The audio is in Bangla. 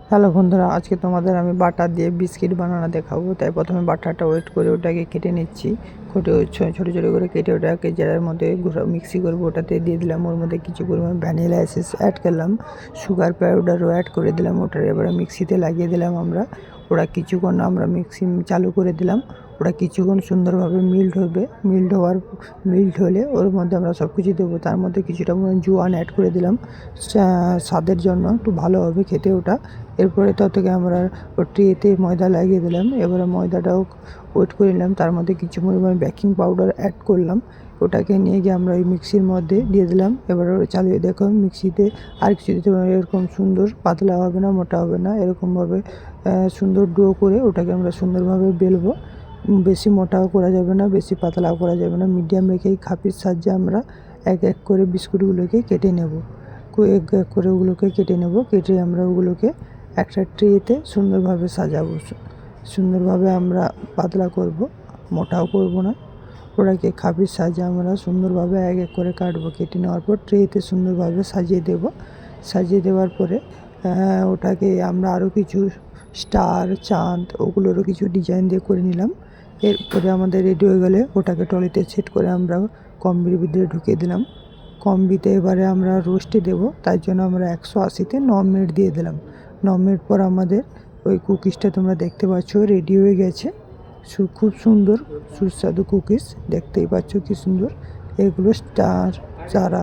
হ্যালো বন্ধুরা, আজকে তোমাদের আমি বাটার দিয়ে বিস্কিট বানানো দেখাবো। তাই প্রথমে বাটারটা ওয়েট করে ওটাকে কেটে নিচ্ছি। ছোটো ছোটো করে কেটে ওটাকে যার মধ্যে মিক্সি করবো ওটাতে দিয়ে দিলাম। ওর মধ্যে কিছু পরিমাণ ভ্যানিলা এসেন্স অ্যাড করলাম, সুগার পাউডারও অ্যাড করে দিলাম। ওটার এবারে মিক্সিতে লাগিয়ে দিলাম আমরা। ওরা কিছুক্ষণ আমরা মিক্সি চালু করে দিলাম। ওটা কিছুক্ষণ সুন্দরভাবে মিল্ট হলে ওর মধ্যে আমরা সব কিছু দেবো। তার মধ্যে কিছুটা জোয়ান অ্যাড করে দিলাম স্বাদের জন্য, একটু ভালো হবে খেতে ওটা। এরপরে থেকে আমরা ট্রেতে ময়দা লাগিয়ে দিলাম। এবারে ময়দাটাও ওয়েট করে নিলাম, তার মধ্যে কিছু পরিমাণ বেকিং পাউডার অ্যাড করলাম। ওটাকে নিয়ে গিয়ে আমরা ওই মিক্সির মধ্যে দিয়ে দিলাম। এবার চালিয়ে দেখো মিক্সিতে আর কিছু দিতে পারি। এরকম সুন্দর পাতলা হবে না, মোটা হবে না, এরকমভাবে সুন্দর ডো করে ওটাকে আমরা সুন্দরভাবে বেলবো। বেশি মোটাও করা যাবে না, বেশি পাতলাও করা যাবে না, মিডিয়াম রেখেই খাপির সাহায্যে আমরা এক এক করে বিস্কুটগুলোকে কেটে নেব। এক এক করে ওগুলোকে কেটে নেব। কেটে আমরা ওগুলোকে একটা ট্রেতে সুন্দরভাবে সাজাবো। সুন্দরভাবে আমরা পাতলা করব, মোটাও করব না। ওটাকে খাপির সাহায্যে আমরা সুন্দরভাবে এক এক করে কাটবো। কেটে নেওয়ার পর ট্রেতে সুন্দরভাবে সাজিয়ে দেব। সাজিয়ে দেওয়ার পরে ওটাকে আমরা আরও কিছু স্টার, চাঁদ ওগুলোরও কিছু ডিজাইন দিয়ে করে নিলাম। এরপরে আমাদের রেডি হয়ে গেলে ওটাকে ট্রলিতে সেট করে আমরা কম্বির ভিতরে ঢুকিয়ে দিলাম। কম্বিতে এবারে আমরা রোস্টে দেব, তাই জন্য আমরা 180-তে 9 মিনিট দিয়ে দিলাম। 9 মিনিট পর আমাদের ওই কুকিজটা তোমরা দেখতে পাচ্ছ রেডি হয়ে গেছে। খুব সুন্দর সুস্বাদু কুকিজ, দেখতেই পাচ্ছ কি সুন্দর। এগুলো স্টার, চারা।